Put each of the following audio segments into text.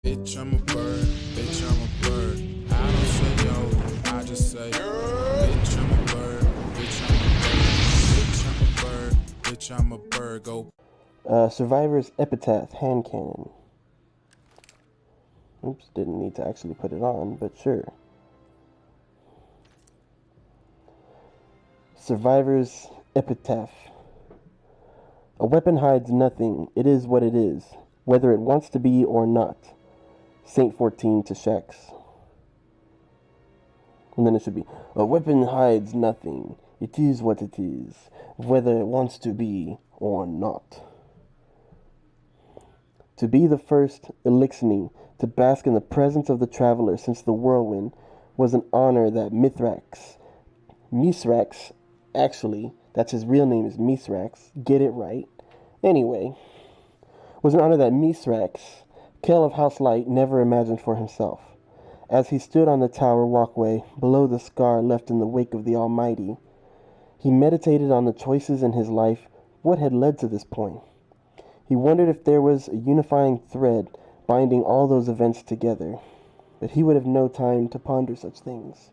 Bitch, I'm a bird. Bitch, I'm a bird. I don't say yo, I just say, bitch, I'm a bird. Bitch, I'm a bird. Bitch, I'm a bird. Bitch, I'm a bird. Go. Survivor's Epitaph hand cannon. Oops, didn't need to actually put it on, but sure. Survivor's Epitaph. A weapon hides nothing. It is what it is, whether it wants to be or not. Saint 14 to Shaxx. And then it should be, a weapon hides nothing. It is what it is, whether it wants to be or not. To be the first Elixni to bask in the presence of the traveler since the whirlwind was an honor that Mithrax, actually, that's his real name is Mithrax, get it right. Anyway, was an honor that Mithrax, Kell of House Light, never imagined for himself. As he stood on the tower walkway, below the scar left in the wake of the Almighty, he meditated on the choices in his life, what had led to this point. He wondered if there was a unifying thread binding all those events together, but he would have no time to ponder such things.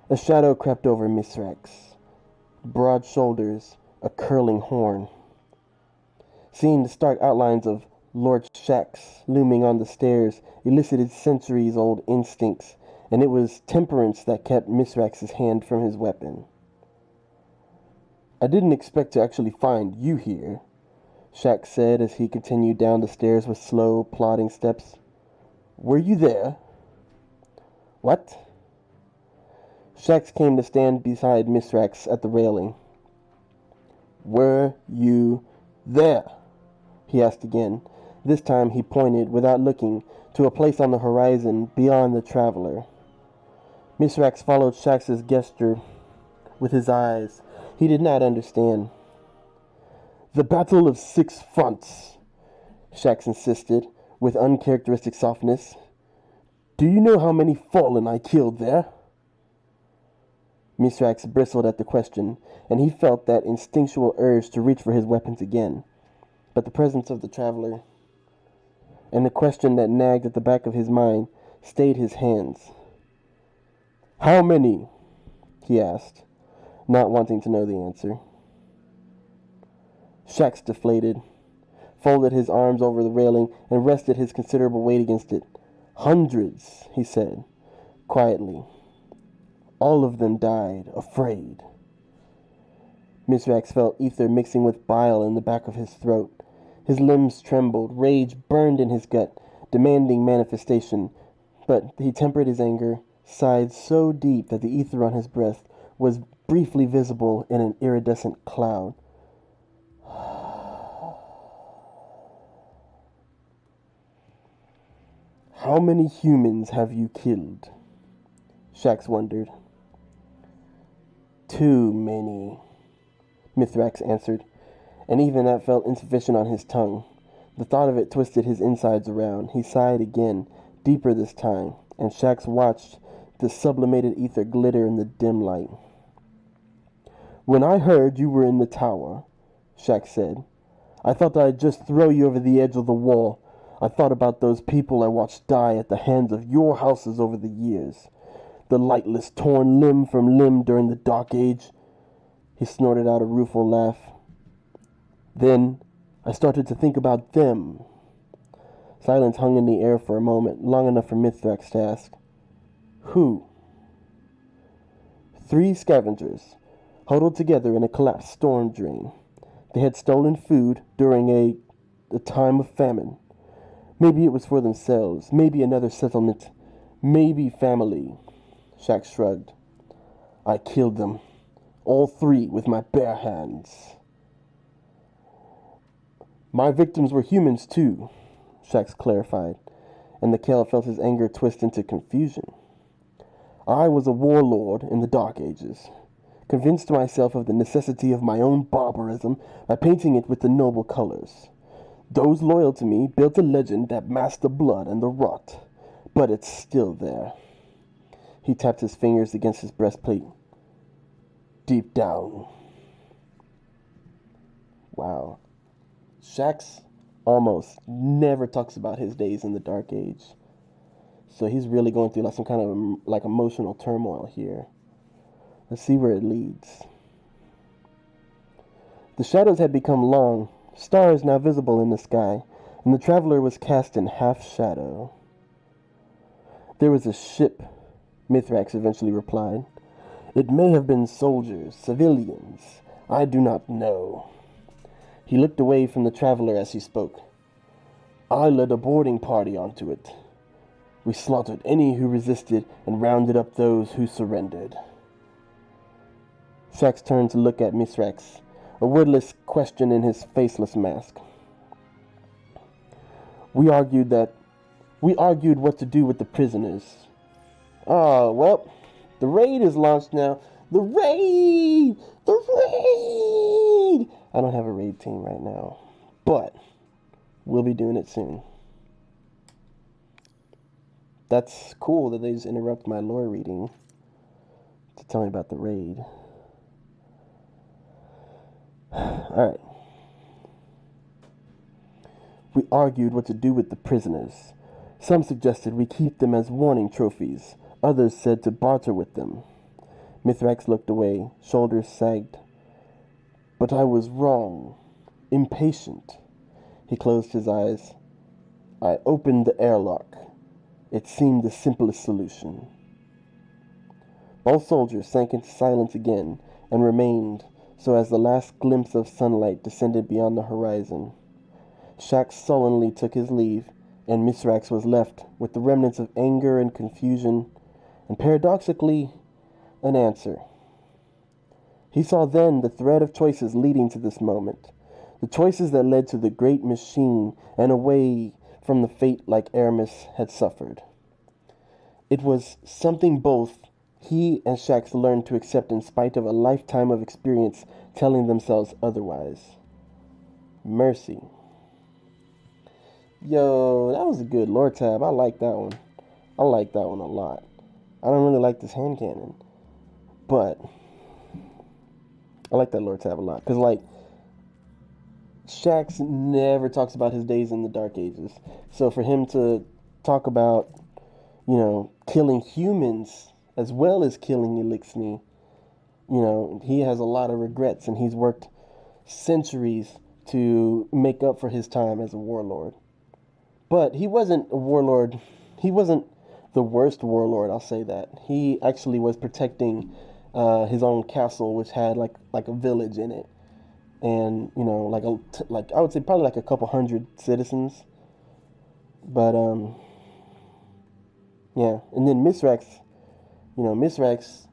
A shadow crept over Mithrax, broad shoulders, a curling horn. Seeing the stark outlines of Lord Shaxx looming on the stairs elicited centuries-old instincts, and it was temperance that kept Mithrax's hand from his weapon. I didn't expect to actually find you here, Shaxx said as he continued down the stairs with slow, plodding steps. Were you there? What? Shaxx came to stand beside Mithrax at the railing. Were you there? He asked again. This time he pointed, without looking, to a place on the horizon beyond the traveler. Mithrax followed Shaxx's gesture with his eyes. He did not understand. The Battle of Six Fronts, Shaxx insisted, with uncharacteristic softness. Do you know how many fallen I killed there? Mithrax bristled at the question, and he felt that instinctual urge to reach for his weapons again. But the presence of the traveler and the question that nagged at the back of his mind stayed his hands. How many? He asked, not wanting to know the answer. Shaxx deflated, folded his arms over the railing, and rested his considerable weight against it. Hundreds, he said, quietly. All of them died, afraid. Mithrax felt ether mixing with bile in the back of his throat. His limbs trembled, rage burned in his gut, demanding manifestation. But he tempered his anger, sighed so deep that the ether on his breast was briefly visible in an iridescent cloud. How many humans have you killed? Shaxx wondered. Too many, Mithrax answered, and even that felt insufficient on his tongue. The thought of it twisted his insides around. He sighed again, deeper this time, and Shaxx watched the sublimated ether glitter in the dim light. When I heard you were in the tower, Shaxx said, I thought I'd just throw you over the edge of the wall. I thought about those people I watched die at the hands of your houses over the years. The lightless torn limb from limb during the Dark Age. He snorted out a rueful laugh. Then I started to think about them. Silence hung in the air for a moment, long enough for Mithrax to ask. Who? 3 scavengers, huddled together in a collapsed storm drain. They had stolen food during a time of famine. Maybe it was for themselves, maybe another settlement, maybe family. Shaxx shrugged. I killed them, all 3 with my bare hands. My victims were humans too, Shaxx clarified, and the Kell felt his anger twist into confusion. I was a warlord in the Dark Ages, convinced myself of the necessity of my own barbarism by painting it with the noble colors. Those loyal to me built a legend that masked the blood and the rot, but it's still there. He tapped his fingers against his breastplate. Deep down. Wow. Shaxx almost never talks about his days in the Dark Age. So he's really going through like some kind of like emotional turmoil here. Let's see where it leads. The shadows had become long, stars now visible in the sky, and the traveler was cast in half shadow. There was a ship, Mithrax eventually replied. It may have been soldiers, civilians. I do not know. He looked away from the traveler as he spoke. I led a boarding party onto it. We slaughtered any who resisted and rounded up those who surrendered. Shaxx turned to look at Mithrax, a wordless question in his faceless mask. We argued what to do with the prisoners. Oh, well, the raid is launched now. The raid! The raid! I don't have a raid team right now, but we'll be doing it soon. That's cool that they just interrupt my lore reading to tell me about the raid. Alright. We argued what to do with the prisoners. Some suggested we keep them as warning trophies. Others said to barter with them. Mithrax looked away, shoulders sagged. But I was wrong. Impatient. He closed his eyes. I opened the airlock. It seemed the simplest solution. Both soldiers sank into silence again and remained so as the last glimpse of sunlight descended beyond the horizon. Shaxx sullenly took his leave, and Mithrax was left with the remnants of anger and confusion, and paradoxically, an answer. He saw then the thread of choices leading to this moment, the choices that led to the great machine and away from the fate like Aramis had suffered. It was something both he and Shaxx learned to accept in spite of a lifetime of experience telling themselves otherwise. Mercy. Yo, that was a good lore tab. I like that one. I like that one a lot. I don't really like this hand cannon, but I like that lore tab a lot. Because, like, Shaxx never talks about his days in the Dark Ages. So for him to talk about, you know, killing humans as well as killing Elixni, you know, he has a lot of regrets, and he's worked centuries to make up for his time as a warlord. But he wasn't a warlord. He wasn't the worst warlord, I'll say that. He actually was protecting his own castle, which had like a village in it, and you know, like I would say probably like a couple hundred citizens. But yeah. And then Mithrax, you know, Mithrax,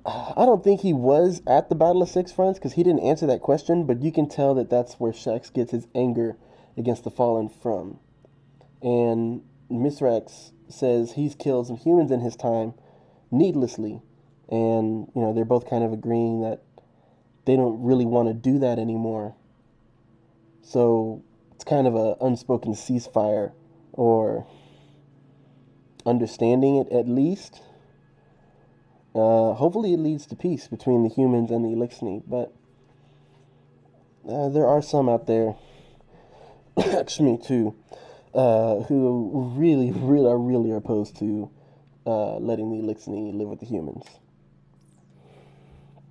I don't think he was at the Battle of Six Fronts because he didn't answer that question, but you can tell that that's where Shaxx gets his anger against the Fallen from. And Mithrax says he's killed some humans in his time needlessly, and you know, they're both kind of agreeing that they don't really want to do that anymore. So it's kind of a unspoken ceasefire, or understanding it at least. Hopefully it leads to peace between the humans and the Elixni, but there are some out there, actually me too, who really are opposed to letting the Elixni live with the humans.